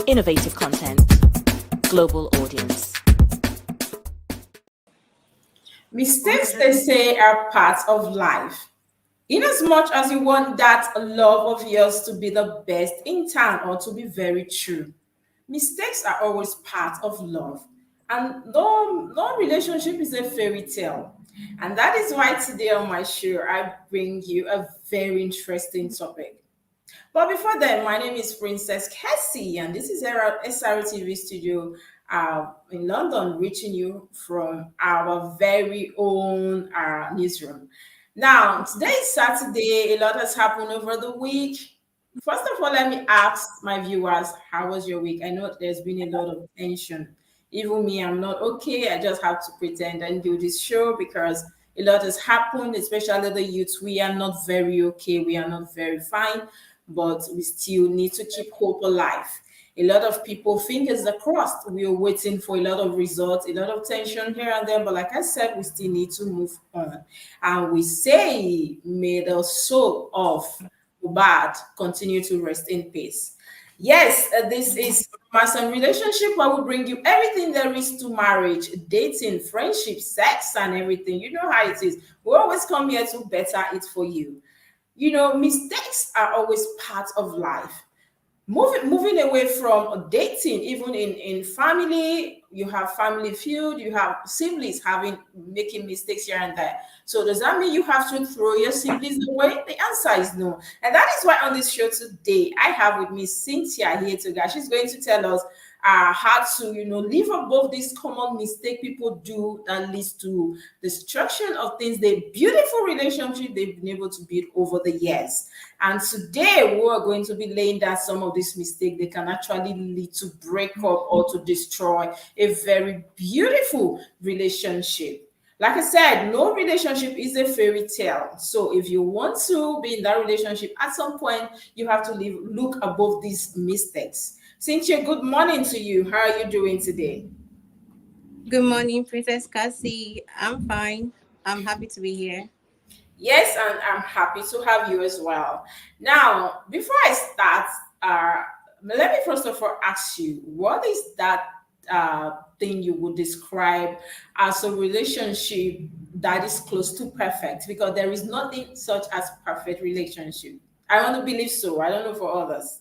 Innovative content. Global audience. Mistakes, they say, are part of life. In as much as you want that love of yours to be the best in town or to be very true, mistakes are always part of love. And no relationship is a fairy tale. And that is why today on my show, I bring you a very interesting topic. But before then, my name is Princess Kessy, and this is SRTV studio in London, reaching you from our very own newsroom. Now, today is Saturday. A lot has happened over the week. First of all, let me ask my viewers, how was your week? I know there's been a lot of tension. Even me, I'm not okay. I just have to pretend and do this show because a lot has happened, especially the youth. We are not very okay. We are not very fine, but we still need to keep hope alive. A lot of people think it's the crossed. We are waiting for a lot of results, a lot of tension here and there. But like I said, we still need to move on. And we say, may the soul of Ubad continue to rest in peace. Yes, this is romance and relationship where we bring you everything there is to marriage, dating, friendship, sex, and everything. You know how it is. We always come here to better it for you. Mistakes are always part of life. Moving away from dating, even in family, you have family feud, you have siblings having making mistakes here and there. So does that mean you have to throw your siblings away? The answer is no. And that is why on this show today, I have with me Cynthia here today. She's going to tell us how to, live above this common mistake people do that leads to destruction of things, the beautiful relationship they've been able to build over the years. And today we are going to be laying down some of these mistakes they can actually lead to break up or to destroy a very beautiful relationship. Like I said, no relationship is a fairy tale. So if you want to be in that relationship, at some point you have to look above these mistakes. Cynthia, good morning to you. How are you doing today? Good morning, Princess Kessy. I'm fine. I'm happy to be here. Yes, and I'm happy to have you as well. Now, before I start, let me first of all ask you, what is that thing you would describe as a relationship that is close to perfect? Because there is nothing such as perfect relationship. I want to believe so. I don't know for others.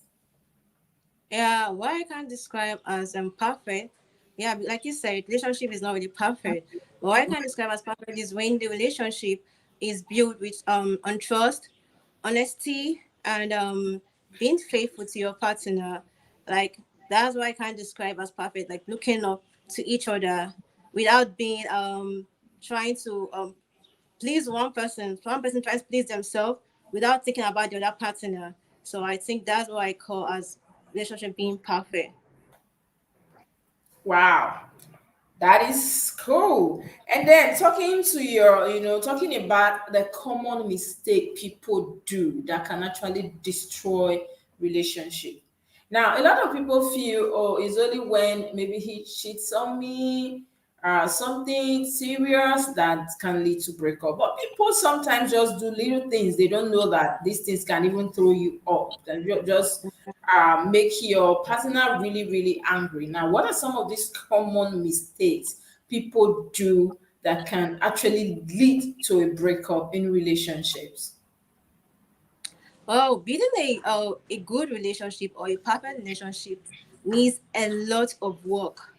Yeah, what I can describe as perfect, yeah, like you said, relationship is not really perfect. But what I can describe as perfect is when the relationship is built with on trust, honesty, and being faithful to your partner. Like that's what I can describe as perfect. Like looking up to each other without being trying to please one person tries to please themselves without thinking about the other partner. So I think that's what I call as relationship being perfect. Wow. That is cool. And then talking about the common mistake people do that can actually destroy relationship. Now, a lot of people feel, oh, it's only when maybe he cheats on me, something serious that can lead to breakup. But people sometimes just do little things. They don't know that these things can even throw you up. That just make your partner really, really angry. Now, what are some of these common mistakes people do that can actually lead to a breakup in relationships? Well, building a good relationship or a perfect relationship needs a lot of work.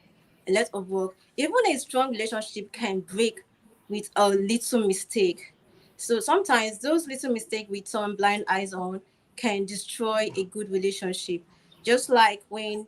A lot of work. Even a strong relationship can break with a little mistake. So sometimes those little mistakes we turn blind eyes on can destroy a good relationship. Just like when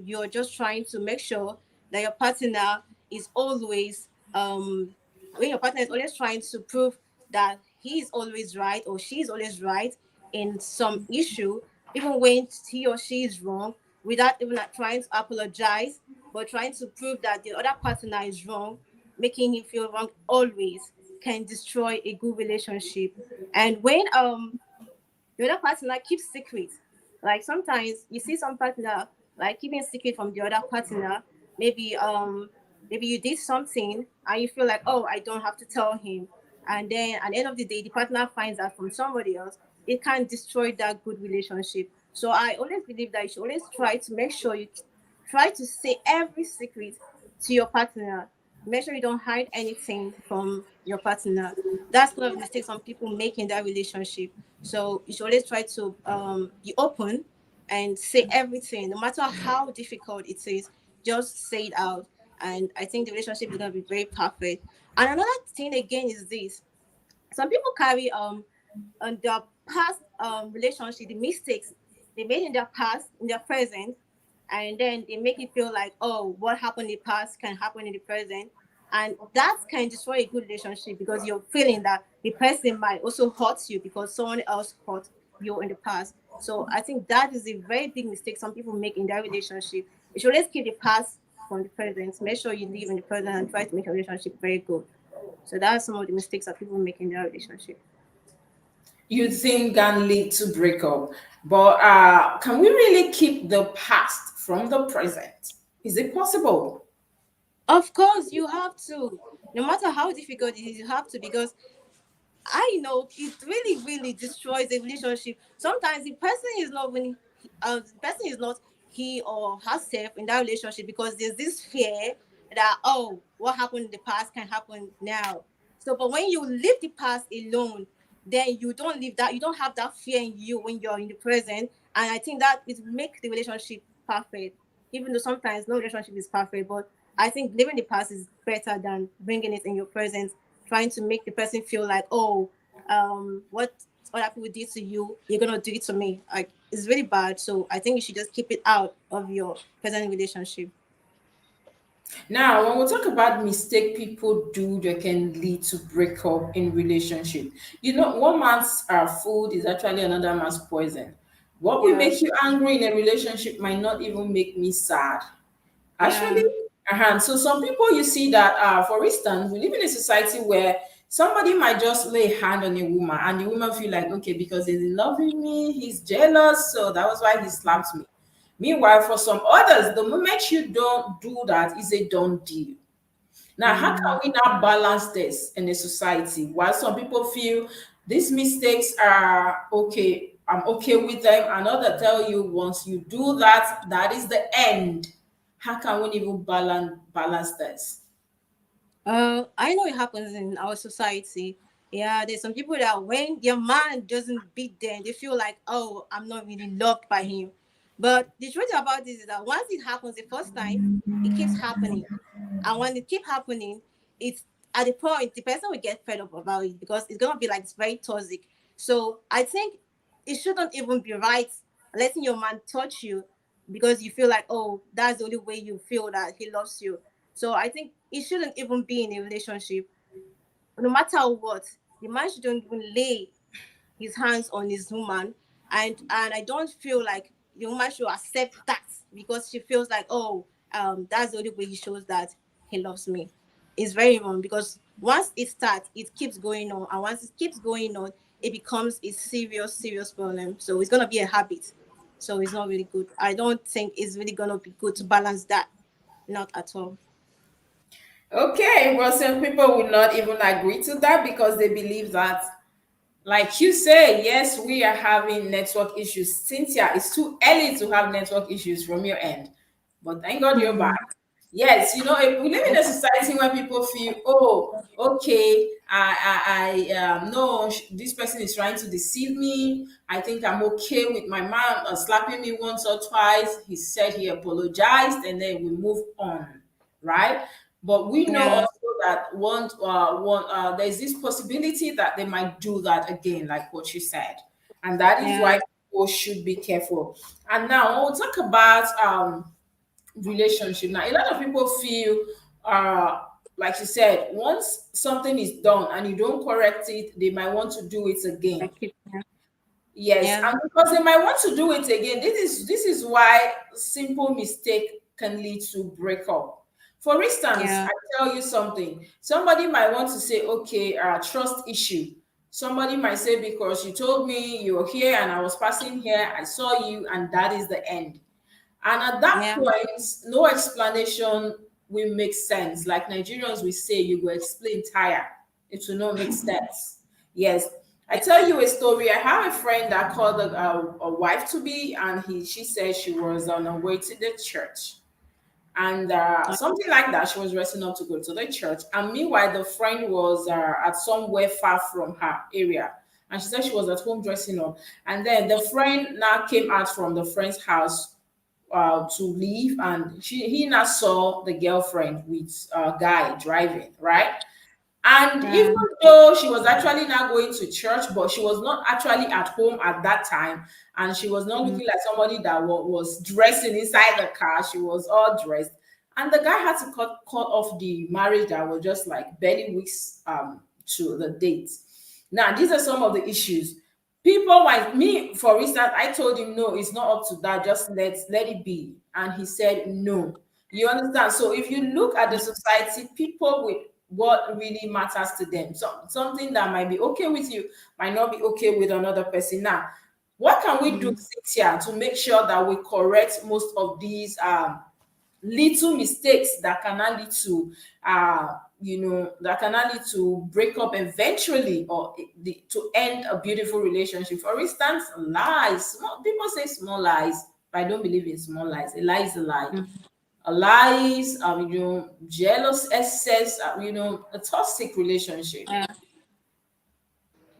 you're just trying to make sure that your partner is always when your partner is always trying to prove that he is always right or she is always right in some issue, even when he or she is wrong, without even trying to apologize, but trying to prove that the other partner is wrong, making him feel wrong always can destroy a good relationship. And when the other partner keeps secret, like sometimes you see some partner like keeping secret from the other partner, maybe maybe you did something and you feel like, oh, I don't have to tell him, and then at the end of the day the partner finds out from somebody else, it can destroy that good relationship. So I always believe that you should always try to make sure you try to say every secret to your partner. Make sure you don't hide anything from your partner. That's one of the mistakes some people make in that relationship. So you should always try to be open and say everything, no matter how difficult it is. Just say it out, and I think the relationship is gonna be very perfect. And another thing again is this: some people carry on their past relationship, the mistakes they made in their past, in their present, and then they make it feel like, oh, what happened in the past can happen in the present. And that can destroy a good relationship because you're feeling that the person might also hurt you because someone else hurt you in the past. So I think that is a very big mistake some people make in their relationship. You should always keep the past from the present. Make sure you live in the present and try to make a relationship very good. So that's some of the mistakes that people make in their relationship. You think can lead to breakup, but can we really keep the past from the present? Is it possible? Of course, you have to. No matter how difficult it is, you have to because I know it really, really destroys a relationship. Sometimes the person is not when the person is not he or herself in that relationship because there's this fear that, oh, what happened in the past can happen now. So, but when you leave the past alone, then you don't leave that. You don't have that fear in you when you're in the present, and I think that it makes the relationship perfect. Even though sometimes no relationship is perfect, but I think living the past is better than bringing it in your present, trying to make the person feel like, oh, what other people did to you, you're gonna do it to me. Like it's really bad. So I think you should just keep it out of your present relationship. Now, when we talk about mistake people do that can lead to breakup in relationship, one man's food is actually another man's poison. What will Yeah, make you angry in a relationship might not even make me sad. Actually, yeah, so some people you see that, for instance, we live in a society where somebody might just lay a hand on a woman, and the woman feel like, okay, because he's in love with me, he's jealous, so that was why he slapped me. Meanwhile, for some others, the moment you don't do that, is a done deal. Now, how can mm, we now balance this in a society? While some people feel these mistakes are okay, I'm okay with them, and others tell you once you do that, that is the end. How can we even balance this? I know it happens in our society. Yeah, there's some people that when their man doesn't beat them, they feel like, oh, I'm not really loved by him. But the truth about this is that once it happens the first time, it keeps happening. And when it keep happening, it's at the point the person will get fed up about it because it's gonna be like it's very toxic. So I think it shouldn't even be right letting your man touch you because you feel like, oh, that's the only way you feel that he loves you. So I think it shouldn't even be in a relationship. No matter what, the man shouldn't even lay his hands on his woman, and I don't feel like the woman should accept that because she feels like, oh, that's the only way he shows that he loves me. It's very wrong because once it starts, it keeps going on, and once it keeps going on, it becomes a serious, serious problem. So it's gonna be a habit. So it's not really good. I don't think it's really gonna be good to balance that. Not at all. Okay, well, some people will not even agree to that because they believe that, like you say, yes, we are having network issues. Cynthia, it's too early to have network issues from your end, but thank God you're back. Yes, we live in a society where people feel, oh, okay, no, this person is trying to deceive me. I think I'm okay with my man slapping me once or twice. He said he apologized, and then we move on, right? But we know Yeah, also that there's this possibility that they might do that again, like what you said, and that is yeah, why people should be careful. And now we'll talk about relationship. Now, a lot of people feel, like you said, once something is done and you don't correct it, they might want to do it I again. keep, yeah, Yes, yeah, and because they might want to do it again, this is why simple mistake can lead to breakup. For instance, yeah, I tell you something. Somebody might want to say, okay, trust issue. Somebody might say, because you told me you were here and I was passing here, I saw you, and that is the end. And at that yeah, point, no explanation will make sense. Like Nigerians will say, you will explain tire. It will not make sense. Yes. I tell you a story. I have a friend that called a wife to be, and she said she was on her way to the church, and something like that. She was dressing up to go to the church, and meanwhile, the friend was at somewhere far from her area, and she said she was at home dressing up, and then the friend now came out from the friend's house to leave, and he now saw the girlfriend with a guy driving, right? And even Yeah. though she was actually not going to church, but she was not actually at home at that time. And she was not Mm. looking like somebody that was dressing inside the car. She was all dressed. And the guy had to cut off the marriage that was just like barely weeks to the date. Now, these are some of the issues. People like me, for instance, I told him, no, it's not up to that. Just let it be. And he said, no. You understand? So if you look at the society, people with what really matters to them, so something that might be okay with you might not be okay with another person. Now, what can we do, Mm. Cynthia, to make sure that we correct most of these little mistakes that cannot lead to that cannot lead to break up eventually, or to end a beautiful relationship? For instance, lies. People say small lies, but I don't believe in small lies. A lie is a lie. Mm. Lies, jealous excess, a toxic relationship. Yeah.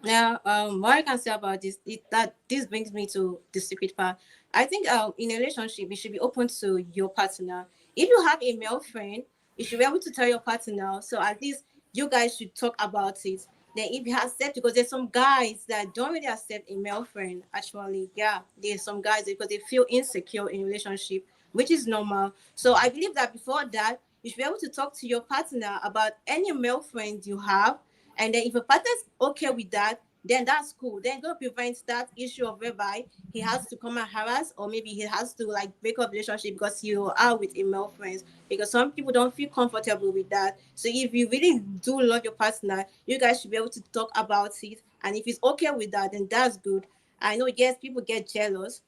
Now, what I can say about this, that this brings me to the secret part. I think in a relationship, you should be open to your partner. If you have a male friend, you should be able to tell your partner. So at least you guys should talk about it. Then if you accept, because there's some guys that don't really accept a male friend. Actually, yeah, there's some guys because they feel insecure in relationship, which is normal. So I believe that before that, you should be able to talk to your partner about any male friend you have, and then if a partner's okay with that, then that's cool. Then go prevent that issue of whereby he has to come and harass, or maybe he has to like break up relationship because you are with a male friends. Because some people don't feel comfortable with that. So if you really do love your partner, you guys should be able to talk about it. And if he's okay with that, then that's good. I know, yes, people get jealous,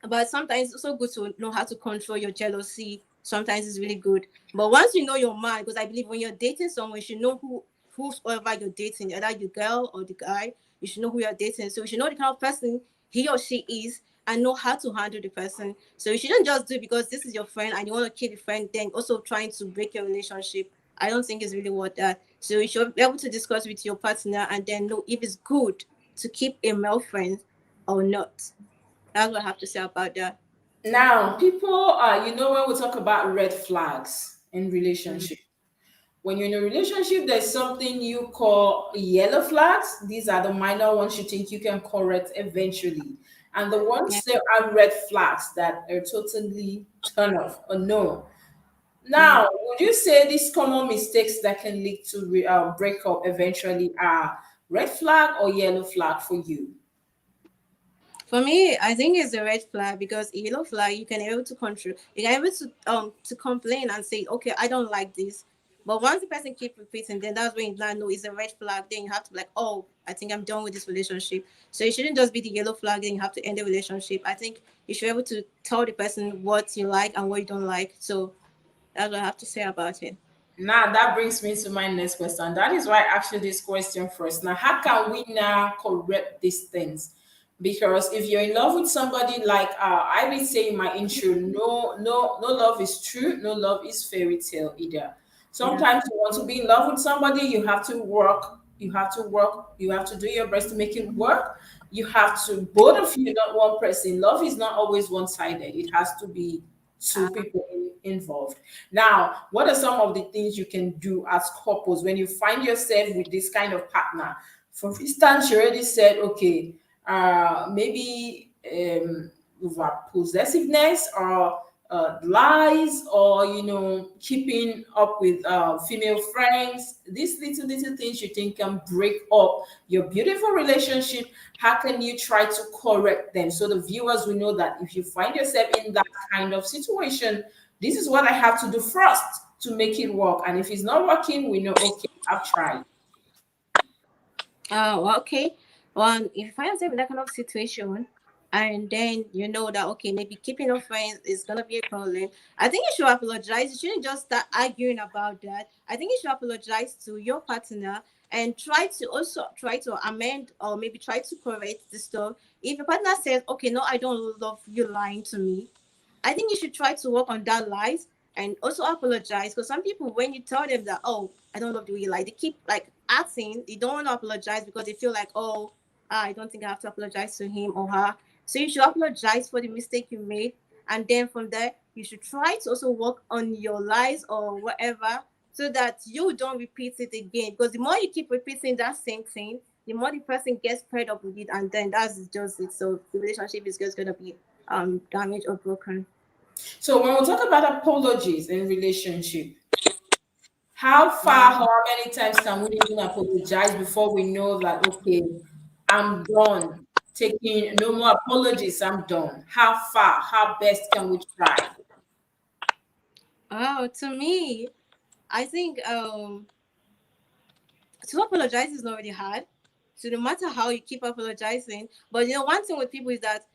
but sometimes it's also good to know how to control your jealousy. Sometimes it's really good. But once you know your mind, because I believe when you're dating someone, you should know whoever you're dating, either the girl or the guy, you should know who you're dating. So you should know the kind of person he or she is and know how to handle the person. So you shouldn't just do it because this is your friend and you want to keep the friend, then also trying to break your relationship. I don't think it's really worth that. So you should be able to discuss with your partner and then know if it's good to keep a male friend or not. That's what I have to say about that. Now, people, when we talk about red flags in Mm. relationship, when you're in a relationship, there's something you call yellow flags. These are the minor ones you think you can correct eventually. And the Yeah. ones that are red flags that are totally turn off or no. Mm. Now, would you say these common mistakes that can lead to breakup eventually are red flag or yellow flag for you? For me, I think it's a red flag because a yellow flag you can able to control. You can able to complain and say, okay, I don't like this. But once the person keep repeating, then that's when you now know it's a red flag. Then you have to be like, oh, I think I'm done with this relationship. So it shouldn't just be the yellow flag. Then you have to end the relationship. I think you should be able to tell the person what you like and what you don't like. So that's what I have to say about it. Now that brings me to my next question. That is why I asked you this question first. Now, how can we now correct these things? Because if you're in love with somebody, like I will say in my intro, no love is true, no love is fairy tale either. Yeah. Sometimes you want to be in love with somebody, you have to work, you have to do your best to make it work. You have to, both of you, not one person. Love is not always one-sided. It has to be two people involved. Now, what are some of the things you can do as couples when you find yourself with this kind of partner? For instance, you already said, okay, maybe over possessiveness, or lies, or keeping up with female friends. These little things you think can break up your beautiful relationship. How can you try to correct them so the viewers will know that if you find yourself in that kind of situation, this is what I have to do first to make it work. And if it's not working, we know, okay, I've tried. Oh, okay. Well, if you find yourself in that kind of situation, and then you know that okay, maybe keeping your friends is gonna be a problem, I think you should apologize. You shouldn't just start arguing about that. I think you should apologize to your partner and try to amend or maybe try to correct the stuff. If your partner says, okay, no, I don't love you lying to me, I think you should try to work on that lies and also apologize. Because some people, when you tell them that, oh, I don't love the way you lie, they keep like acting. They don't want to apologize because they feel like, oh, I don't think I have to apologize to him or her. So you should apologize for the mistake you made. And then from there, you should try to also work on your lies or whatever so that you don't repeat it again. Because the more you keep repeating that same thing, the more the person gets fed up with it. And then that's just it. So the relationship is just going to be damaged or broken. So when we talk about apologies in relationship, how far, Yeah. how many times can we even apologize before we know that okay, I'm done taking no more apologies, I'm done? How far, how best can we try? Oh, to me, I think to apologize is not really hard. So no matter how you keep apologizing, but you know one thing with people is that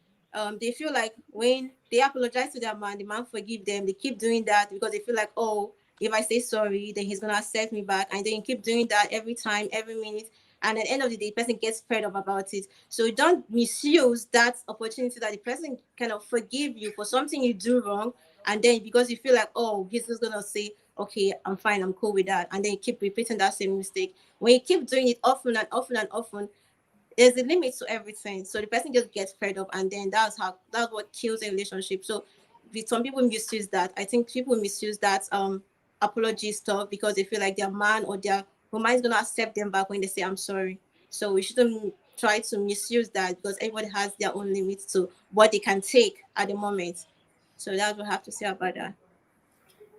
they feel like when they apologize to their man, the man forgive them. They keep doing that because they feel like, oh, if I say sorry, then he's gonna accept me back, and then you keep doing that every time, every minute, and at the end of the day, the person gets fed up about it. So don't misuse that opportunity that the person kind of forgive you for something you do wrong, and then because you feel like, oh, he's just gonna say, okay, I'm fine, I'm cool with that, and then you keep repeating that same mistake. When you keep doing it often and often and often, there's a limit to everything. So the person just gets fed up, and then that's what kills a relationship. So some people misuse that. I think people misuse that apology stuff because they feel like their man or their woman is gonna accept them back when they say I'm sorry. So we shouldn't try to misuse that because everybody has their own limits to what they can take at the moment. So that's what I have to say about that.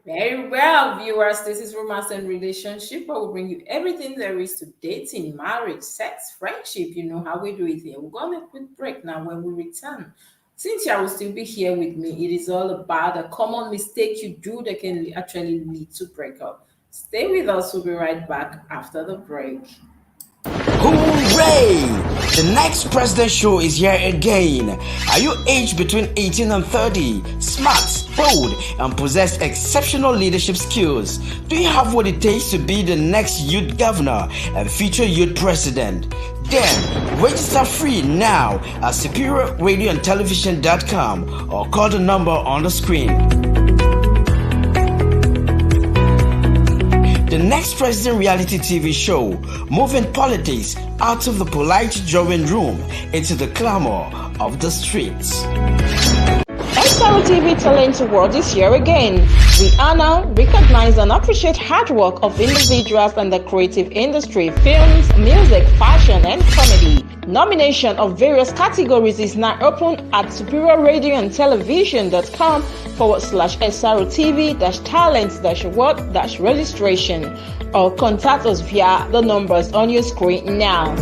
Very well, viewers. This is Romance and Relationship. I will bring you everything there is to dating, marriage, sex, friendship. You know how we do it here. We're going on a quick break now. When we return, Cynthia will still be here with me. It is all about a common mistake you do that can actually lead to breakup. Stay with us. We'll be right back after the break. Hooray! The next President Show is here again. Are you aged between 18 and 30, smart, bold, and possess exceptional leadership skills? Do you have what it takes to be the next youth governor and future youth president? Then register free now at superiorradioandtelevision.com or call the number on the screen. The Next President reality TV show, moving politics out of the polite drawing room into the clamor of the streets. SRO TV Talent Award is here again. We honor, recognize, and appreciate hard work of individuals in the creative industry, films, music, fashion, and comedy. Nomination of various categories is now open at superiorradioandtelevision.com/SRO TV-talent-award-registration or contact us via the numbers on your screen now.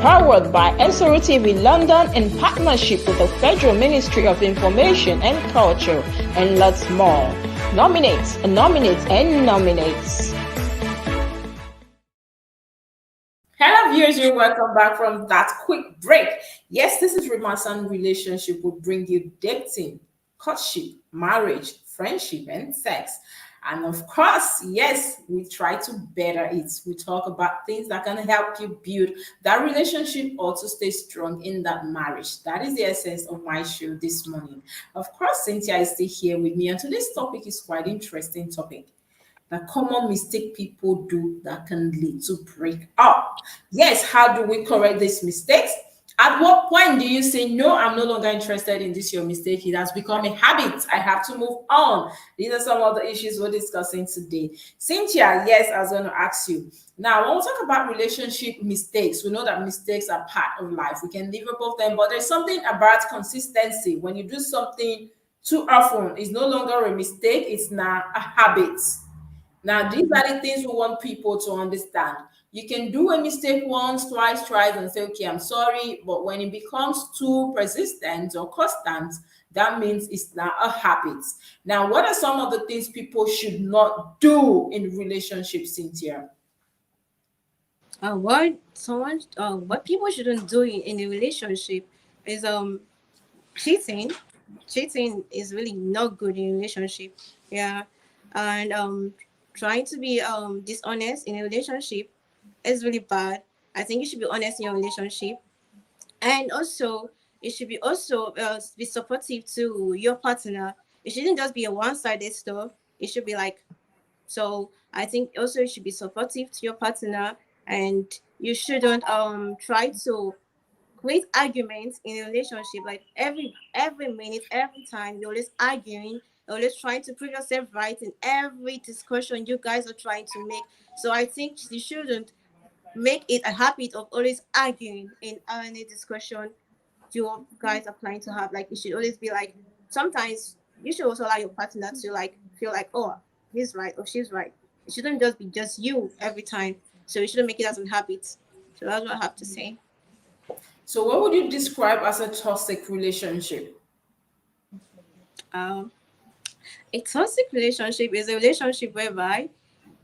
Powered by SRO TV London in partnership with the Federal Ministry of Information and Culture and lots more. Nominate, nominate, and nominates. Hello, viewers. You're welcome back from that quick break. Yes, this is Romance and Relationship. Will bring you dating, courtship, marriage, friendship, and sex. And of course, yes, we try to better it. We talk about things that can help you build that relationship or to stay strong in that marriage. That is the essence of my show this morning. Of course, Cynthia is still here with me, and today's topic is quite interesting topic. The common mistake people do that can lead to break up. Yes, how do we correct these mistakes? At what point do you say, no, I'm no longer interested in this, your mistake? It has become a habit. I have to move on. These are some of the issues we're discussing today. Cynthia, yes, I was going to ask you. Now, when we talk about relationship mistakes, we know that mistakes are part of life. We can live above them, but there's something about consistency. When you do something too often, it's no longer a mistake, it's now a habit. Now, these are the things we want people to understand. You can do a mistake once, twice, thrice, and say, okay, I'm sorry. But when it becomes too persistent or constant, that means it's now a habit. Now, what are some of the things people should not do in relationships, Cynthia? What people shouldn't do in a relationship is cheating. Cheating is really not good in a relationship. Yeah, and trying to be dishonest in a relationship is really bad. I think you should be honest in your relationship, and also it should be also be supportive to your partner. It shouldn't just be a one-sided stuff. It should be like, so I think also you should be supportive to your partner, and you shouldn't try to create arguments in a relationship. Like every minute, every time, you're always arguing, you're always trying to prove yourself right in every discussion you guys are trying to make. So I think you shouldn't make it a habit of always arguing in any discussion you guys are planning to have. Like it should always be like, sometimes you should also allow your partner to like feel like, oh, he's right or she's right. It shouldn't just be just you every time. So you shouldn't make it as a habit. So that's what I have to say. So, what would you describe as a toxic relationship? Um, a toxic relationship is a relationship whereby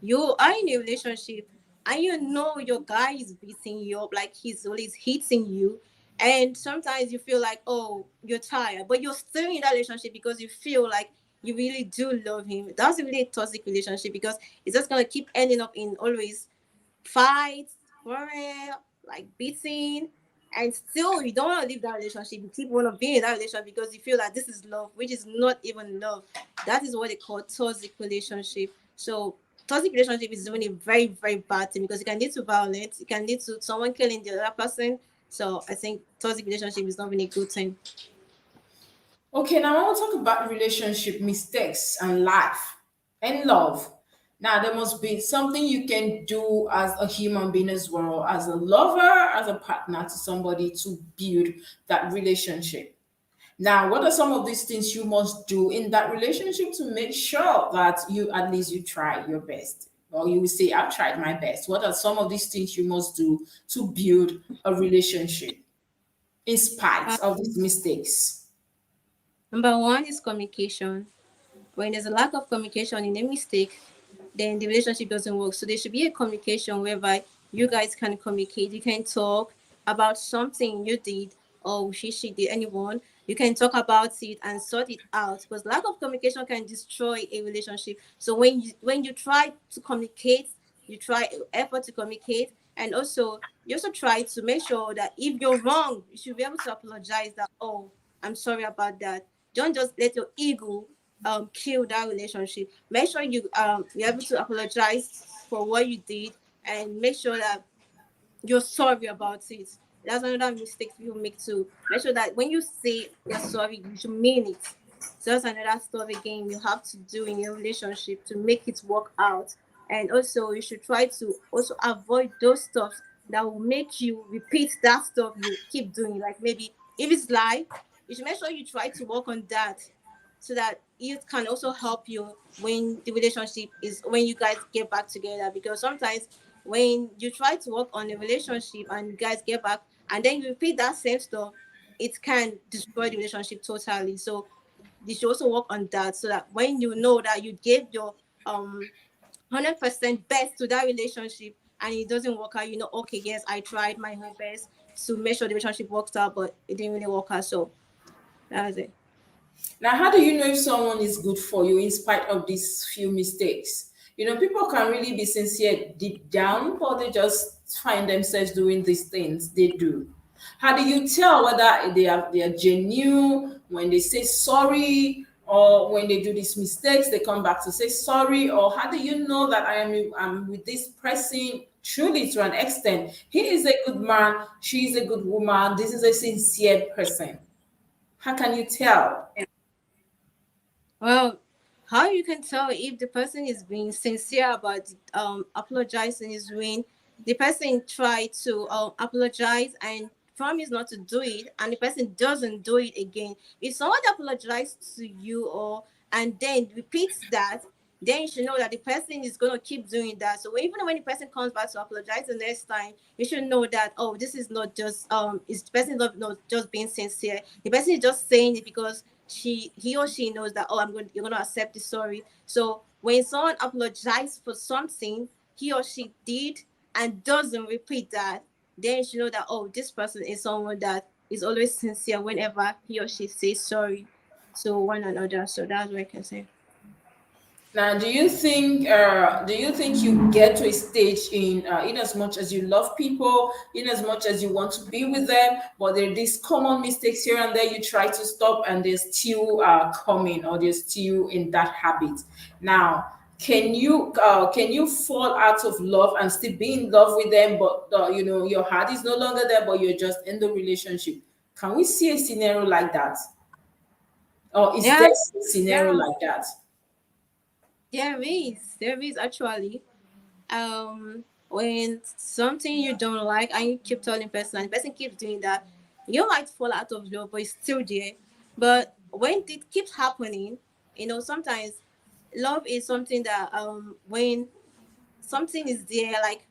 you are in a relationship and you know your guy is beating you up, like he's always hitting you. And sometimes you feel like, oh, you're tired, but you're still in that relationship because you feel like you really do love him. That's really a toxic relationship because it's just going to keep ending up in always fights, quarrel, like beating, and still you don't want to leave that relationship. You keep want to be in that relationship because you feel that this is love, which is not even love. That is what they call toxic relationship. So toxic relationship is really a very, very bad thing because it can lead to violence. It can lead to someone killing the other person. So I think toxic relationship is not really a good thing. Okay, now I want to talk about relationship mistakes and life and love. Now, there must be something you can do as a human being as well, as a lover, as a partner to somebody to build that relationship. Now, what are some of these things you must do in that relationship to make sure that you at least you try your best? Or you will say, I've tried my best. What are some of these things you must do to build a relationship in spite of these mistakes? Number one is communication. When there's a lack of communication in a mistake, then the relationship doesn't work. So there should be a communication whereby you guys can communicate. You can talk about something you did or she did, anyone. You can talk about it and sort it out because lack of communication can destroy a relationship. So when you try to communicate, you try effort to communicate, and also you also try to make sure that if you're wrong, you should be able to apologize that, oh, I'm sorry about that. Don't just let your ego kill that relationship. Make sure you're able to apologize for what you did and make sure that you're sorry about it. That's another mistake people make too. Make sure that when you say you're sorry, you should mean it. So that's another stuff again you have to do in your relationship to make it work out. And also you should try to also avoid those stuff that will make you repeat that stuff you keep doing. Like maybe if it's lie, you should make sure you try to work on that so that it can also help you when the relationship is when you guys get back together, because sometimes when you try to work on a relationship and you guys get back and then you repeat that same stuff, it can destroy the relationship totally. So you should also work on that so that when you know that you gave your 100% best to that relationship and it doesn't work out, you know, okay, yes, I tried my whole best to make sure the relationship worked out, but it didn't really work out. So that's it. Now, how do you know if someone is good for you in spite of these few mistakes? You know, people can really be sincere deep down, but they just find themselves doing these things they do. How do you tell whether they are genuine when they say sorry, or when they do these mistakes, they come back to say sorry? Or how do you know that I'm with this person truly to an extent? He is a good man, she is a good woman, this is a sincere person. How can you tell? Well, how you can tell if the person is being sincere about apologizing is when the person try to apologize and promise not to do it, and the person doesn't do it again. If someone apologizes to you or and then repeats that, then you should know that the person is gonna keep doing that. So even when the person comes back to apologize the next time, you should know that, oh, this is not just is the person not just being sincere. The person is just saying it because he or she knows that, oh, you're gonna accept the sorry. So when someone apologizes for something he or she did and doesn't repeat that, then you should know that, oh, this person is someone that is always sincere whenever he or she says sorry to one another. So that's what I can say. Now, do you think you get to a stage in as much as you love people, in as much as you want to be with them, but there are these common mistakes here and there you try to stop, and they're still coming, or they're still in that habit. Now, can you fall out of love and still be in love with them, but your heart is no longer there, but you're just in the relationship? Can we see a scenario like that, or is Yeah, there a scenario yeah, like that? there is actually. When something you don't like and you keep telling person and the person keeps doing that, you might fall out of love, but it's still there. But when it keeps happening, sometimes love is something that when something is there, like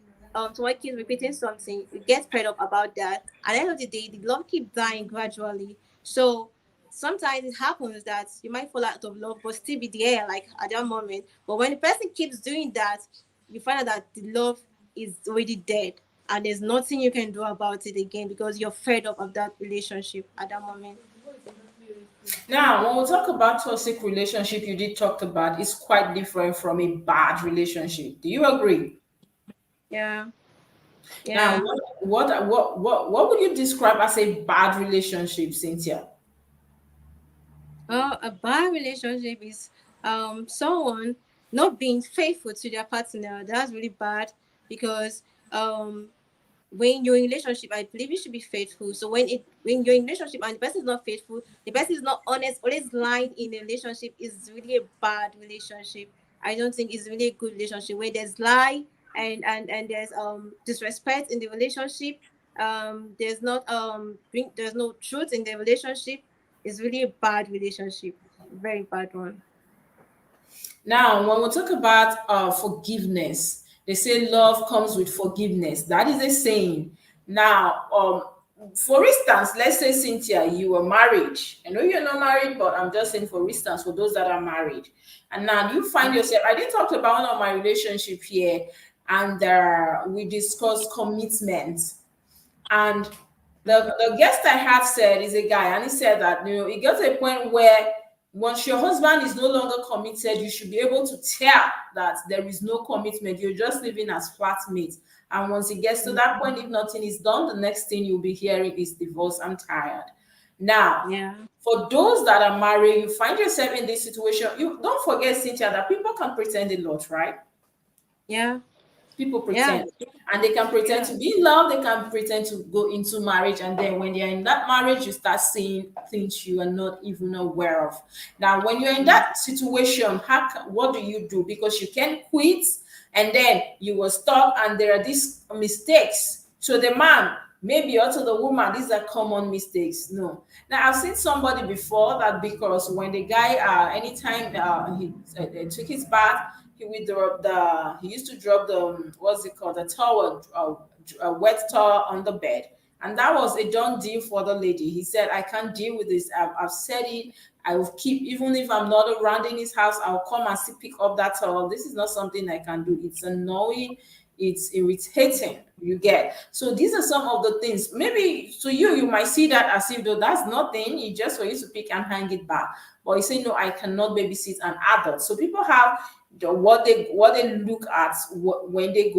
someone keeps repeating something, you get fed up about that. At the end of the day, the love keeps dying gradually. So sometimes it happens that you might fall out of love but still be there like at that moment. But when the person keeps doing that, you find out that the love is already dead and there's nothing you can do about it again because you're fed up of that relationship at that moment. Now, when we talk about toxic relationship, you did talk about is quite different from a bad relationship. Do you agree? Yeah, Now, yeah. what would you describe as a bad relationship, Cynthia? Well, a bad relationship is someone not being faithful to their partner. That's really bad because um when you're in relationship, I believe you should be faithful. So when you're in relationship and the person is not faithful, the person is not honest, always lying in a relationship is really a bad relationship. I don't think it's really a good relationship where there's lie and there's disrespect in the relationship. There's no truth in the relationship. It's really a bad relationship, very bad one. Now, when we talk about forgiveness, they say love comes with forgiveness. That is a saying. Now, for instance, let's say, Cynthia, you were married. I know you're not married, but I'm just saying, for instance, for those that are married, and now you find yourself. I didn't talk about one of my relationship here, and we discussed commitment. And the guest I had said is a guy, and he said that it gets to a point where once your husband is no longer committed, you should be able to tell that there is no commitment. You're just living as flatmates. And once it gets to that point, if nothing is done, the next thing you'll be hearing is divorce. I'm tired. Now, Yeah, for those that are married, you find yourself in this situation. You don't forget, Cynthia, that people can pretend a lot, right? yeah, People yeah, pretend, and they can pretend yeah. to be in love, they can pretend to go into marriage, and then when they're in that marriage you start seeing things you are not even aware of. Now, when you're in that situation, what do you do? Because you can't quit, and then you will stop, and there are these mistakes to the man, maybe or to the woman. These are common mistakes. No, now I've seen somebody before that, because when the guy anytime he took his bath, he used to drop the what's it called, the towel, a wet towel on the bed, and that was a done deal for the lady. He said, I can't deal with this. I've said it. I will keep, even if I'm not around in his house, I'll come and see, pick up that towel. This is not something I can do. It's annoying, it's irritating, you get. So these are some of the things. Maybe to you, you might see that as if though that's nothing, it's just for you to pick and hang it back. But you say, no, I cannot babysit an adult. So people have what they look at when they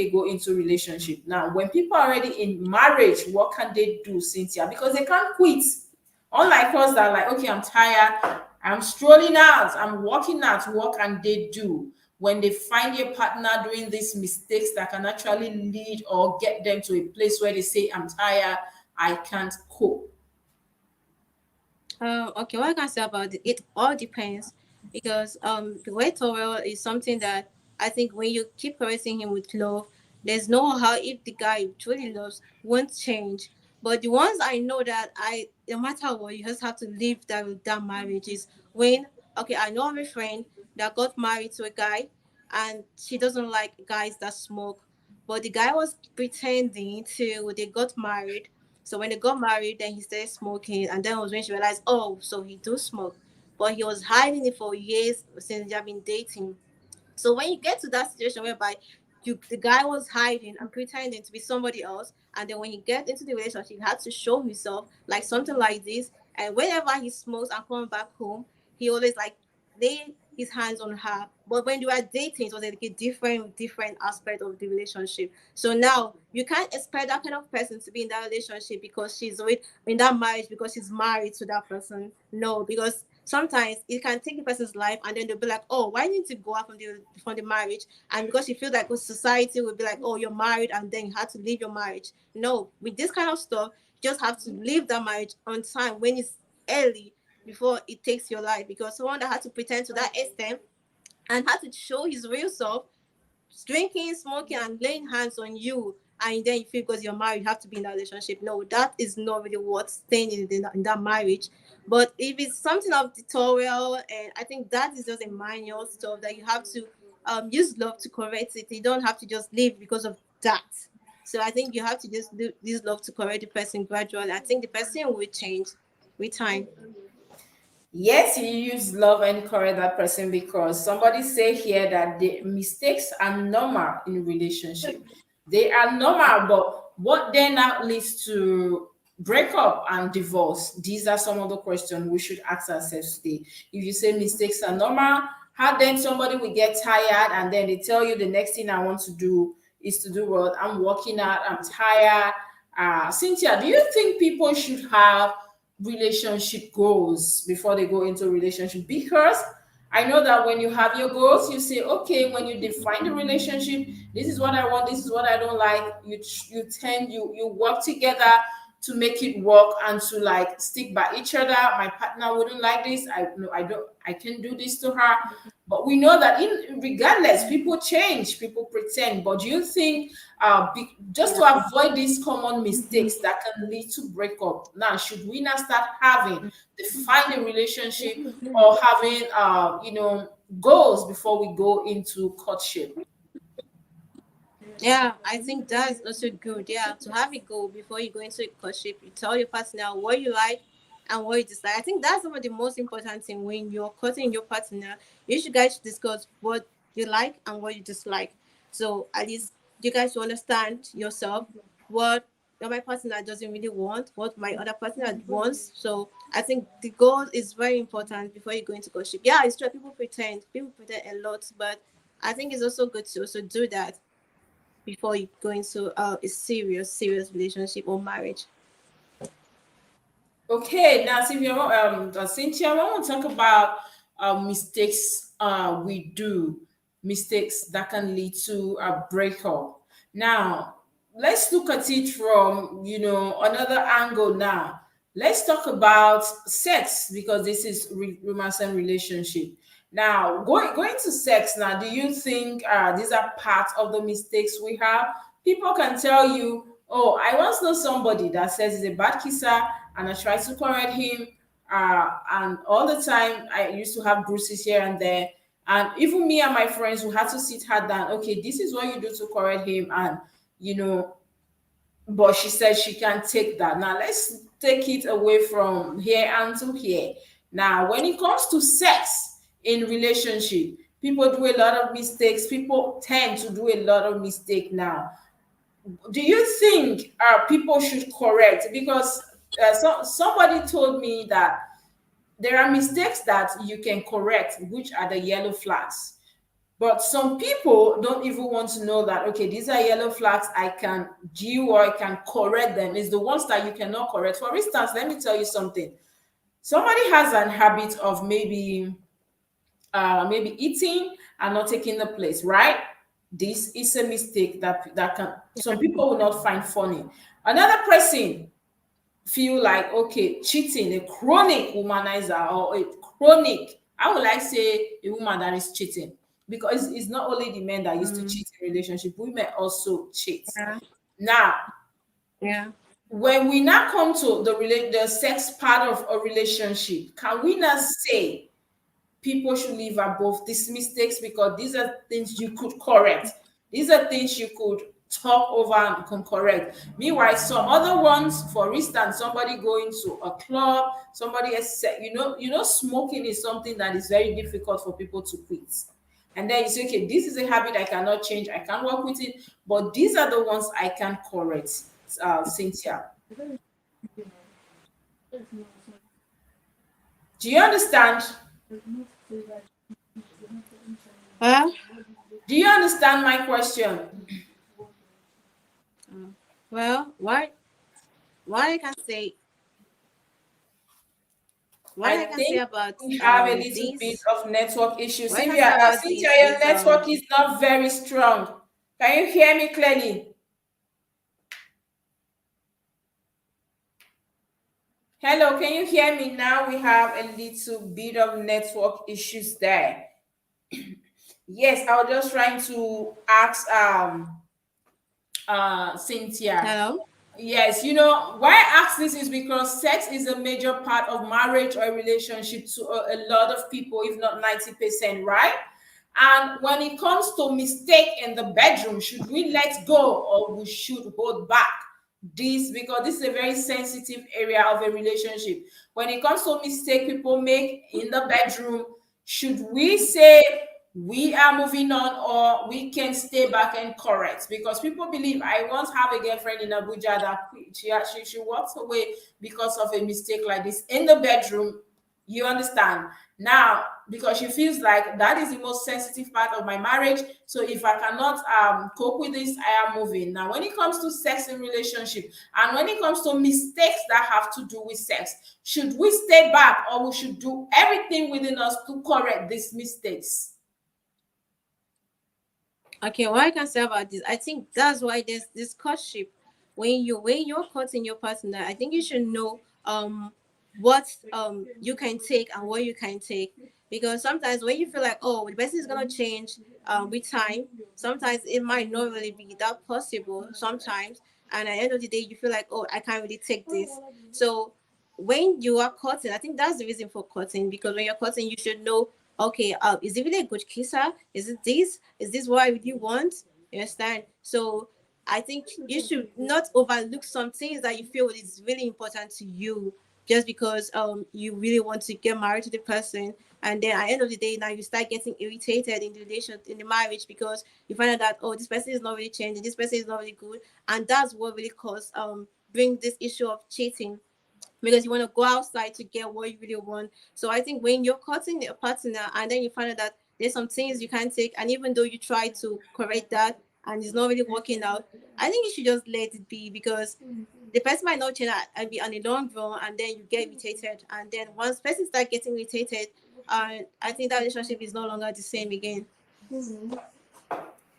go into relationship. Now, when people are already in marriage, what can they do, Cynthia? Because they can't quit. Unlike us that are like, okay, I'm tired, I'm strolling out, I'm walking out. What can they do when they find a partner doing these mistakes that can actually lead or get them to a place where they say, I'm tired, I can't cope? Okay, what I can say about it, it all depends because the weight towel is something that I think when you keep caressing him with love, there's no how if the guy you truly loves won't change. But the ones I know that I no matter what, you just have to leave that marriage is when okay, I know of a friend that got married to a guy and she doesn't like guys that smoke. But the guy was pretending to they got married, so when they got married, then he started smoking, and then was when she realized, oh, so he do smoke, but he was hiding it for years since they've been dating. So when you get to that situation whereby the guy was hiding and pretending to be somebody else, and then when he get into the relationship, he had to show himself like something like this. And whenever he smokes and come back home, he always like lay his hands on her. But when they were dating, it was like a different aspect of the relationship. So now you can't expect that kind of person to be in that relationship because she's with in that marriage because she's married to that person. No, because sometimes it can take the person's life and then they'll be like, oh, why didn't you go out from the marriage? And because you feel like society will be like, oh, you're married and then you had to leave your marriage. No, with this kind of stuff, you just have to leave that marriage on time when it's early before it takes your life, because someone that had to pretend to that extent and had to show his real self, drinking, smoking, and laying hands on you, and then you feel because you're married, you have to be in that relationship. No, that is not really what staying in that marriage. But if it's something of tutorial, and I think that is just a minor stuff that you have to use love to correct it. You don't have to just leave because of that. So I think you have to just use love to correct the person gradually. I think the person will change with time. Yes, you use love and encourage that person because somebody say here that the mistakes are normal in relationship. They are normal, but what then now leads to breakup and divorce? These are some of the questions we should ask ourselves today. If you say mistakes are normal, how then somebody will get tired and then they tell you the next thing I want to do is to do what I'm working out, I'm tired. Cynthia, do you think people should have relationship goals before they go into a relationship? Because I know that when you have your goals, you say, okay, when you define the relationship, this is what I want, this is what I don't like. You work together to make it work and to like stick by each other. My partner wouldn't like this. I can do this to her. But we know that in regardless, people change, people pretend. But do you think just to avoid these common mistakes that can lead to breakup, now should we not start having define a relationship or having goals before we go into courtship? Yeah, I think that's also good. Yeah, to have a goal before you go into a courtship, you tell your partner what you like and what you dislike. I think that's one of the most important thing when you're courting your partner. You should guys discuss what you like and what you dislike. So at least you guys will understand yourself what my partner doesn't really want, what my other partner wants. So I think the goal is very important before you go into courtship. Yeah, it's true. People pretend a lot, but I think it's also good to also do that before you go into a serious relationship or marriage. Okay, now Cynthia, I want to talk about mistakes we do, mistakes that can lead to a breakup. Now, let's look at it from another angle. Now, let's talk about sex because this is romance and relationship. Now, going to sex now, do you think these are part of the mistakes we have? People can tell you, oh, I once know somebody that says he's a bad kisser, and I try to correct him. And all the time, I used to have bruises here and there. And even me and my friends who had to sit her down, okay, this is what you do to correct him. And, but she said she can't take that. Now, let's take it away from here and to here. Now, when it comes to sex in relationship, people do a lot of mistakes. People tend to do a lot of mistake now. Do you think people should correct? Because somebody told me that there are mistakes that you can correct, which are the yellow flags. But some people don't even want to know that, okay, these are yellow flags, I can deal or I can correct them. It's the ones that you cannot correct. For instance, let me tell you something. Somebody has an habit of maybe eating and not taking the place, right? This is a mistake that can some people will not find funny. Another person feel like, okay, cheating, a chronic womanizer or a chronic, I would like say a woman that is cheating, because it's not only the men that used to cheat in relationship, women also cheat. Yeah. Now, Yeah. when we now come to the sex part of a relationship, can we not say people should leave above these mistakes, because these are things you could correct. These are things you could talk over and can correct. Meanwhile, some other ones, for instance, somebody going to a club, somebody has said, smoking is something that is very difficult for people to quit. And then you say, okay, this is a habit I cannot change, I can't work with it, but these are the ones I can correct. Cynthia, do you understand? Well, Do you understand my question? well, what I can say, what I I can say think about we have a little bit this, of network issues. what I can say about Cynthia, this your is network is not very strong. Can you hear me clearly? Hello, can you hear me now? We have a little bit of network issues there. Yes, I was just trying to ask Cynthia. hello. Yes, you know why I ask this is because sex is a major part of marriage or relationship to a lot of people, if not 90%, right? And when it comes to mistake in the bedroom, should we let go or we should hold back? This because this is a very sensitive area of a relationship. When it comes to mistake people make in the bedroom, should we say we are moving on or we can stay back and correct? Because people believe I once have a girlfriend in Abuja that she walks away because of a mistake like this in the bedroom. You understand? Now, because she feels like that is the most sensitive part of my marriage. So if I cannot cope with this, I am moving. Now, when it comes to sex in relationship and when it comes to mistakes that have to do with sex, should we stay back or we should do everything within us to correct these mistakes? Okay, what I can say about this, I think that's why there's this courtship. When you're courting your partner, I think you should know what you can take and what you can take. Because sometimes when you feel like, oh, the person is gonna change with time, sometimes it might not really be that possible sometimes. And at the end of the day you feel like, oh, I can't really take this. So when you are cutting, I think that's the reason for cutting, because when you're cutting, you should know, okay, is it really a good kisser? Is it this? Is this what I really want? You understand? So I think you should not overlook some things that you feel is really important to you just because you really want to get married to the person, and then at the end of the day now you start getting irritated in the relation in the marriage because you find out that, oh, this person is not really changing, this person is not really good, and that's what really cause bring this issue of cheating, because you want to go outside to get what you really want. So I think when you're cutting your partner and then you find out that there's some things you can't take, and even though you try to correct that and it's not really working out, I think you should just let it be, because the person might not change and be on the long run, and then you get irritated, and then once person start getting irritated, I think that relationship is no longer the same again.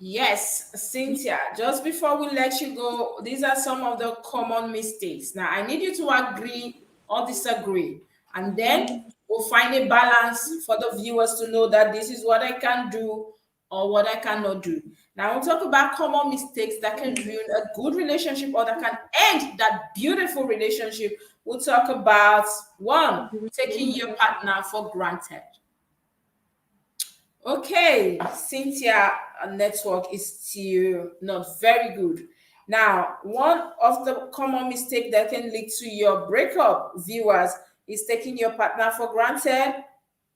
Yes, Cynthia, just before we let you go, these are some of the common mistakes. Now, I need you to agree or disagree, and then we'll find a balance for the viewers to know that this is what I can do or what I cannot do. Now, we'll talk about common mistakes that can ruin a good relationship or that can end that beautiful relationship. We'll talk about one, taking your partner for granted. Okay, Cynthia network is still not very good. Now, one of the common mistake that can lead to your breakup, viewers, is taking your partner for granted.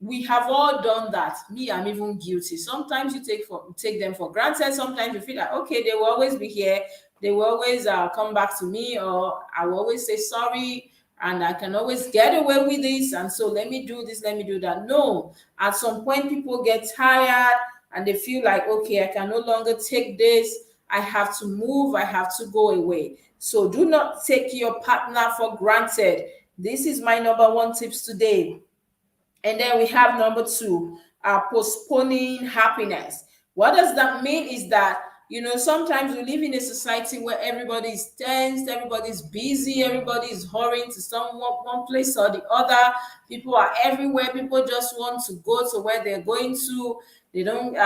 We have all done that. Me, I'm even guilty. Sometimes you take them for granted. Sometimes you feel like, okay, they will always be here. They will always come back to me, or I will always say sorry, and I can always get away with this. And so let me do this, let me do that. No, at some point, people get tired and they feel like, okay, I can no longer take this. I have to move. I have to go away. So do not take your partner for granted. This is my number one tips today. And then we have number two, postponing happiness. What does that mean? Is that, you know, sometimes we live in a society where everybody is tense, everybody's busy, everybody is hurrying to one place or the other. People are everywhere. People just want to go to where they're going to. They don't. They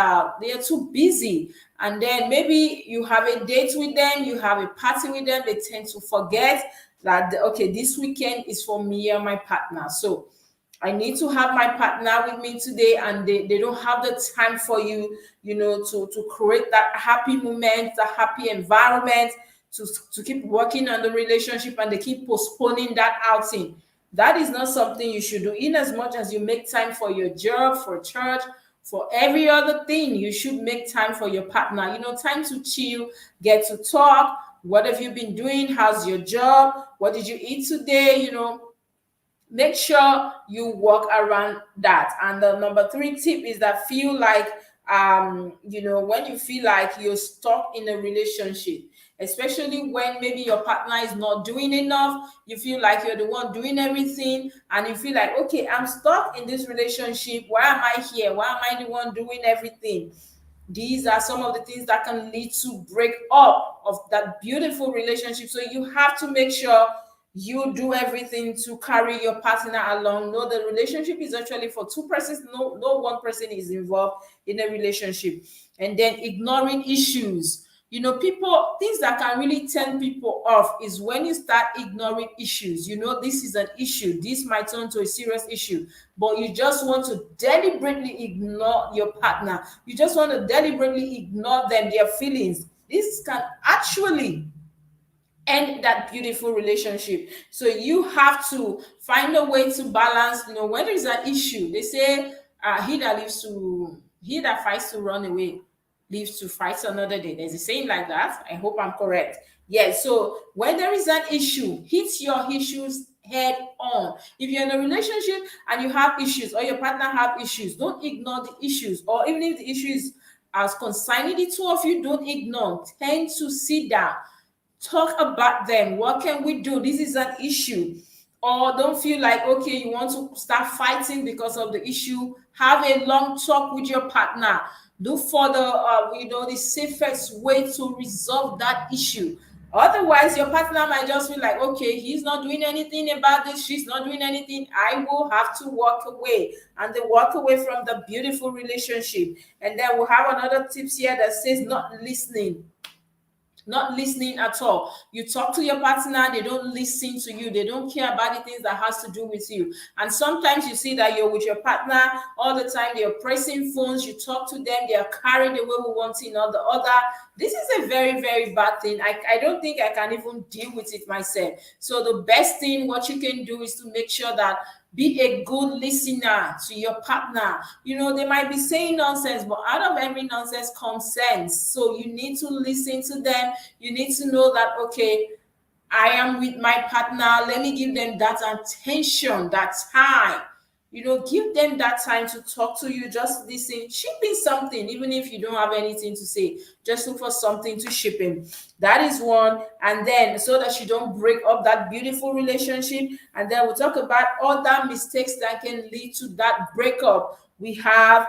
are too busy. And then maybe you have a date with them, you have a party with them. They tend to forget that okay, this weekend is for me and my partner. So I need to have my partner with me today, and they don't have the time for you, you know, to create that happy moment, the happy environment, to keep working on the relationship, and they keep postponing that outing. That is not something you should do. In as much as you make time for your job, for church, For every other thing, you should make time for your partner. Time to chill, get to talk. What have you been doing? How's your job? What did you eat today? Make sure you work around that. And the number three tip is that feel like when you feel like you're stuck in a relationship, especially when maybe your partner is not doing enough, you feel like you're the one doing everything, and you feel like, okay, I'm stuck in this relationship. Why am I here? Why am I the one doing everything? These are some of the things that can lead to break up of that beautiful relationship. So you have to make sure you do everything to carry your partner along. No, the relationship is actually for two persons. No one person is involved in a relationship. And then ignoring issues. People, things that can really turn people off is when you start ignoring issues. This is an issue. This might turn to a serious issue, but you just want to deliberately ignore your partner. You just want to deliberately ignore them, their feelings. This can actually end that beautiful relationship. So you have to find a way to balance. When there is an issue, they say, he that fights to run away lives to fight another day. There's a saying like that. I hope I'm correct. Yes. So when there is an issue, hit your issues head on. If you're in a relationship and you have issues, or your partner have issues, don't ignore the issues. Or even if the issue is as concerning the two of you, don't ignore. Tend to sit down, talk about them. What can we do? This is an issue. Or don't feel like, okay, you want to start fighting because of the issue. Have a long talk with your partner. Look for the safest way to resolve that issue. Otherwise, your partner might just be like, okay, he's not doing anything about this, she's not doing anything, I will have to walk away. And they walk away from the beautiful relationship. And then we'll have another tips here that says not listening. Not listening at all. You talk to your partner, they don't listen to you. They don't care about the things that has to do with you. And sometimes you see that you're with your partner all the time. They're pressing phones. You talk to them. They are carried away with one thing or the other. This is a very, very bad thing. I don't think I can even deal with it myself. So the best thing, what you can do is to make sure that be a good listener to your partner. They might be saying nonsense, but out of every nonsense comes sense. So you need to listen to them. You need to know that, okay, I am with my partner. Let me give them that attention, that time. Give them that time to talk to you. Just listen. Ship in something, even if you don't have anything to say. Just look for something to ship in. That is one. And then, so that you don't break up that beautiful relationship. And then we'll talk about other mistakes that can lead to that breakup. We have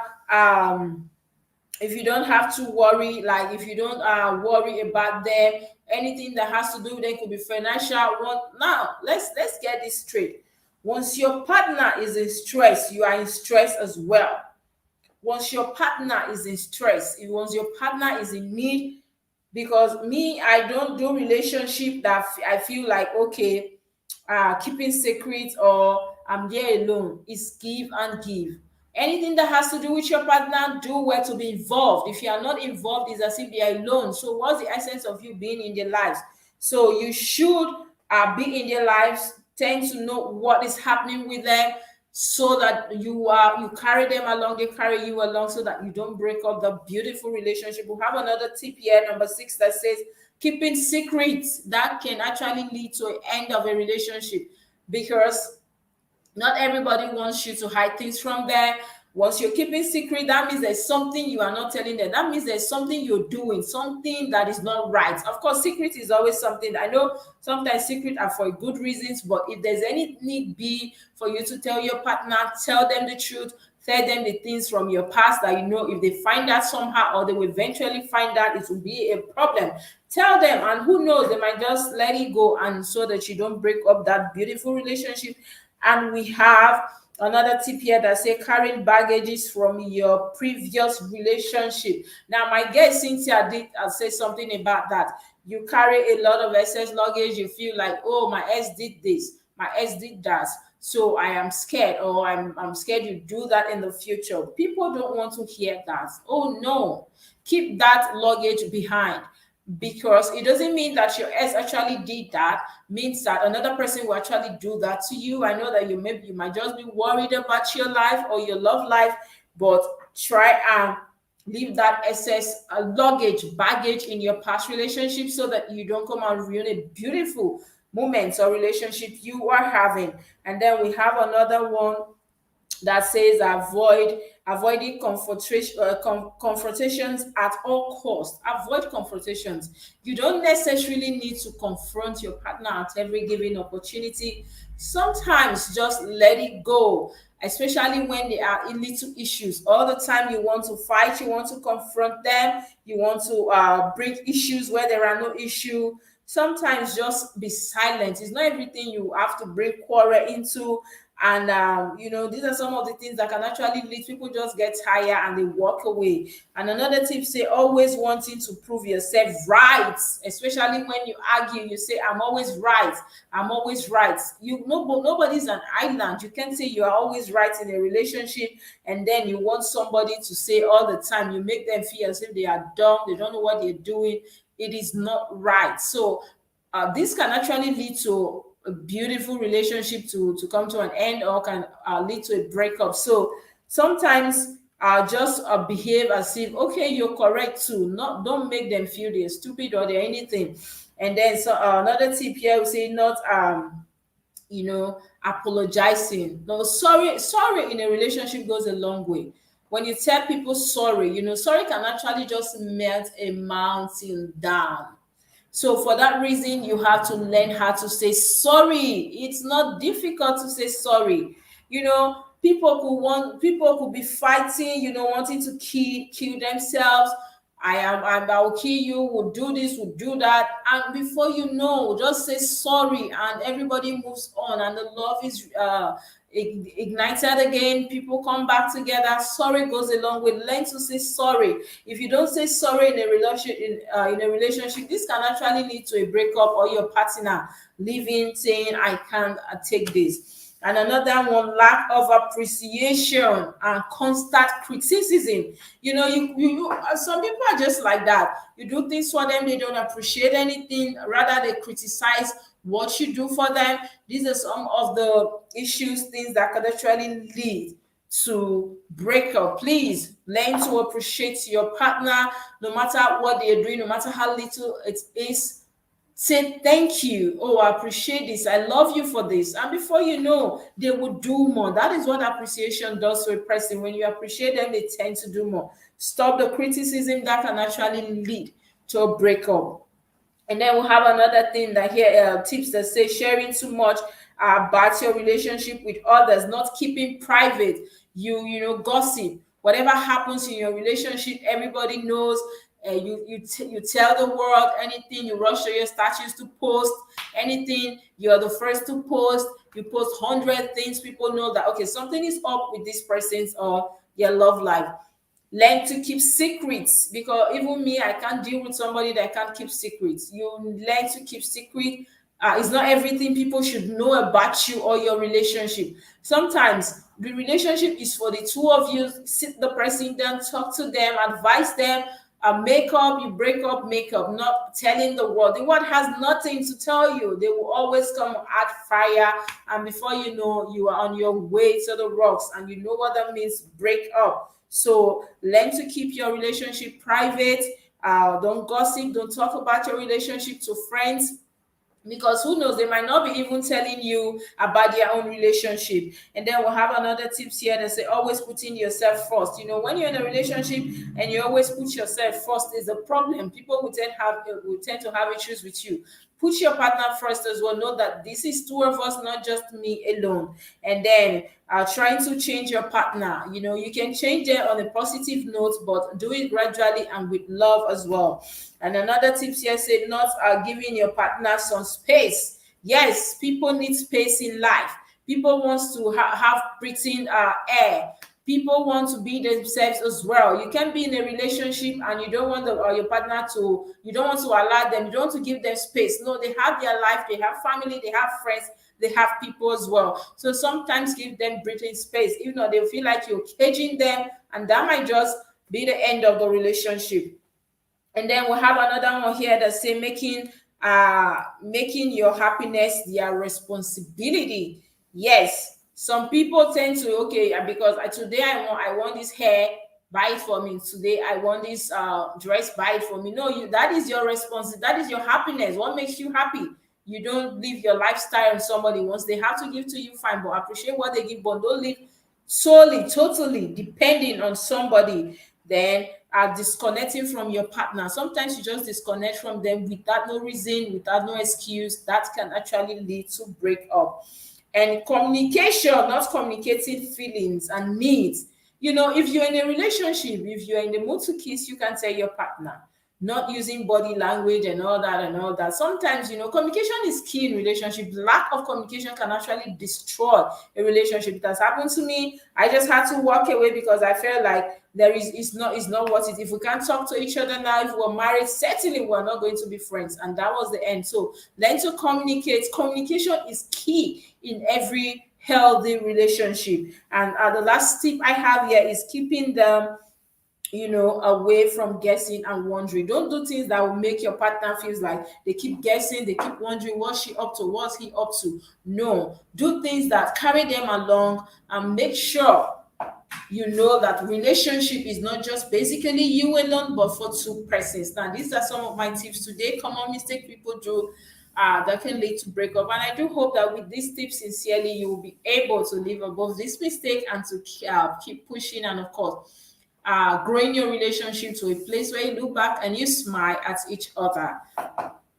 if you don't have to worry, like if you don't worry about them, anything that has to do with them, could be financial. Now let's get this straight. Once your partner is in stress, you are in stress as well. Once your partner is in stress, once your partner is in need, because I don't do relationship that I feel like, okay, keeping secret or I'm there alone. Is give and give. Anything that has to do with your partner, do well to be involved. If you are not involved, it's as if they are alone. So what's the essence of you being in their lives? So you should be in their lives, tend to know what is happening with them, so that you carry them along, they carry you along, so that you don't break up the beautiful relationship. We have another tip here, number 6, that says keeping secrets. That can actually lead to an end of a relationship, because not everybody wants you to hide things from them. Once you're keeping secret, that means there's something you are not telling them. That means there's something you're doing, something that is not right. Of course, secret is always something. I know sometimes secret are for good reasons, but if there's any need be for you to tell your partner, tell them the truth, tell them the things from your past that if they find out somehow, or they will eventually find out, it will be a problem. Tell them, and who knows, they might just let it go, and so that you don't break up that beautiful relationship. And we have another tip here that say carrying baggages from your previous relationship. Now, my guest Cynthia did say something about that. You carry a lot of excess luggage. You feel like, oh, my ex did this, my ex did that, so I am scared, or I'm scared you do that in the future. People don't want to hear that. Oh no, keep that luggage behind. Because it doesn't mean that your ex actually did that, means that another person will actually do that to you. I know that you might just be worried about your life or your love life, but try and leave that excess baggage in your past relationship so that you don't come and ruin a beautiful moments or relationship you are having. And then we have another one that says avoiding confrontations at all costs. Avoid confrontations. You don't necessarily need to confront your partner at every given opportunity. Sometimes just let it go, especially when there are little issues. All the time you want to fight, you want to confront them, you want to bring issues where there are no issue. Sometimes just be silent. It's not everything you have to bring quarrel into. And these are some of the things that can actually lead people just get tired and they walk away. And another tip say always wanting to prove yourself right, especially when you argue. You say I'm always right, I'm always right. Nobody's an island. You can't say you are always right in a relationship and then you want somebody to say all the time. You make them feel as if they are dumb, they don't know what they're doing. It is not right. So this can actually lead to a beautiful relationship to come to an end, or can lead to a breakup. So sometimes just behave as if okay, you're correct too. Not Don't make them feel they're stupid or they're anything. And then so another tip here we say not apologizing. No, sorry in a relationship goes a long way. When you tell people sorry, sorry can actually just melt a mountain down. So for that reason, you have to learn how to say sorry. It's not difficult to say sorry. People could be fighting, wanting to kill themselves. I will kill you, we'll do this, we'll do that. And before you know, just say sorry and everybody moves on and the love is ignited again. People come back together. Sorry goes a long way. Learn to say sorry. If you don't say sorry in a relationship, this can actually lead to a breakup or your partner leaving, saying, "I can't take this." And another one, lack of appreciation and constant criticism. Some people are just like that. You do things for them, they don't appreciate anything. Rather, they criticize what you do for them. These are some of the things that could actually lead to breakup. Please learn to appreciate your partner, no matter what they're doing, no matter how little it is. Say thank you. Oh, I appreciate this. I love you for this. And before you know, they will do more. That is what appreciation does to a person. When you appreciate them, they tend to do more. Stop the criticism that can actually lead to a breakup. And then we'll have another thing that here tips that say sharing too much about your relationship with others, not keeping private. Gossip. Whatever happens in your relationship, everybody knows. You tell the world anything. You rush to your statues to post anything. You're the first to post. You post 100 things. People know that okay, something is up with this person's or their love life. Learn to keep secrets, because even me, I can't deal with somebody that can't keep secrets. You learn to keep secret. It's not everything people should know about you or your relationship. Sometimes the relationship is for the two of you. Sit the person down, talk to them, advise them. Make up, you break up, make up, not telling the world. The world has nothing to tell you. They will always come add fire, and before you know, you are on your way to the rocks, and you know what that means, break up. So learn to keep your relationship private. Don't gossip, don't talk about your relationship to friends, because who knows, they might not be even telling you about their own relationship. And then we'll have another tips here that say always putting yourself first. When you're in a relationship and you always put yourself first, is a problem. People will tend to have issues with you. Put your partner first as well. Know that this is two of us, not just me alone. And then trying to change your partner. You can change them on a positive note, but do it gradually and with love as well. And another tips here say not giving your partner some space. Yes, people need space in life. People want to have breathing air. People want to be themselves as well. You can be in a relationship and you don't want your partner to, you don't want to allow them, you don't want to give them space. No, they have their life, they have family, they have friends, they have people as well. So sometimes give them breathing space. Even though they feel like you're caging them, and that might just be the end of the relationship. And then we'll have another one here that say making your happiness their responsibility. Yes, Some people tend to, okay, because today I want this hair, buy it for me. Today I want this dress, buy it for me. No, that is your responsibility. That is your happiness. What makes you happy? You don't live your lifestyle on somebody wants. They have to give to you, fine, but appreciate what they give, but don't live solely, totally depending on somebody. Then disconnecting from your partner. Sometimes you just disconnect from them without no reason, without no excuse. That can actually lead to break up. And communication, not communicating feelings and needs. If you're in a relationship, if you're in the mood to kiss, you can tell your partner, not using body language and all that and all that. Sometimes, communication is key in relationship. Lack of communication can actually destroy a relationship. It has happened to me. I just had to walk away because I felt like it's not worth it. If we can't talk to each other now, if we're married, certainly we're not going to be friends. And that was the end. So learn to communicate. Communication is key in every healthy relationship. And the last tip I have here is keeping them away from guessing and wondering. Don't do things that will make your partner feels like they keep guessing, they keep wondering what's she up to, what's he up to. No, do things that carry them along and make sure that relationship is not just basically you alone, but for two persons. Now, these are some of my tips today. Common mistake people do that can lead to breakup. And I do hope that with these tips, sincerely, you will be able to live above this mistake and to keep pushing and, of course, growing your relationship to a place where you look back and you smile at each other.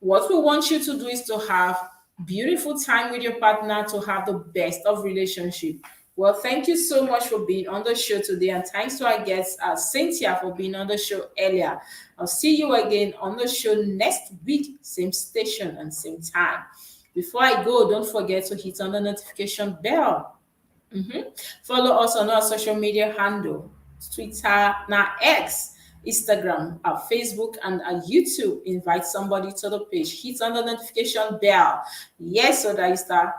What we want you to do is to have beautiful time with your partner, to have the best of relationship. Well, thank you so much for being on the show today, and thanks to our guest, Cynthia, for being on the show earlier. I'll see you again on the show next week, same station and same time. Before I go, don't forget to hit on the notification bell. Follow us on our social media handle, Twitter, now X, Instagram, Facebook, and YouTube. Invite somebody to the page. Hit on the notification bell. Yes, so that you start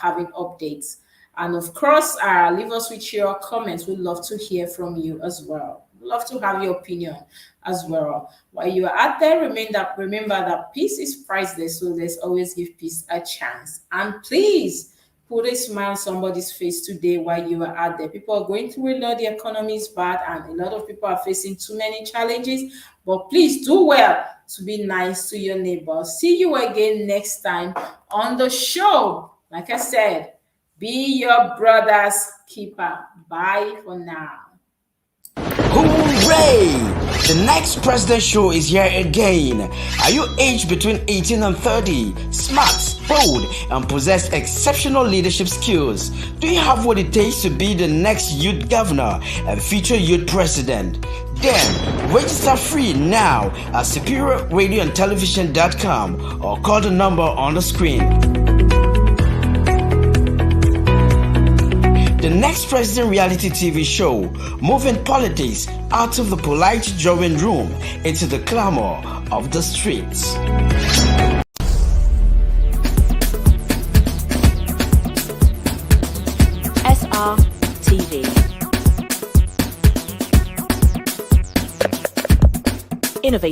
having updates. And of course, leave us with your comments. We'd love to hear from you as well. We'd love to have your opinion as well. While you are out there, remember that peace is priceless, so let's always give peace a chance. And please put a smile on somebody's face today while you are out there. People are going through a lot. The economy is bad, and a lot of people are facing too many challenges. But please do well to be nice to your neighbor. See you again next time on the show. Like I said, be your brother's keeper. Bye for now. Hooray! The next President Show is here again. Are you aged between 18 and 30, smart, bold, and possess exceptional leadership skills? Do you have what it takes to be the next youth governor and future youth president? Then register free now at superiorradioandtelevision.com or call the number on the screen. The next President reality TV show, moving politics out of the polite drawing room into the clamor of the streets. SR TV. Innovate.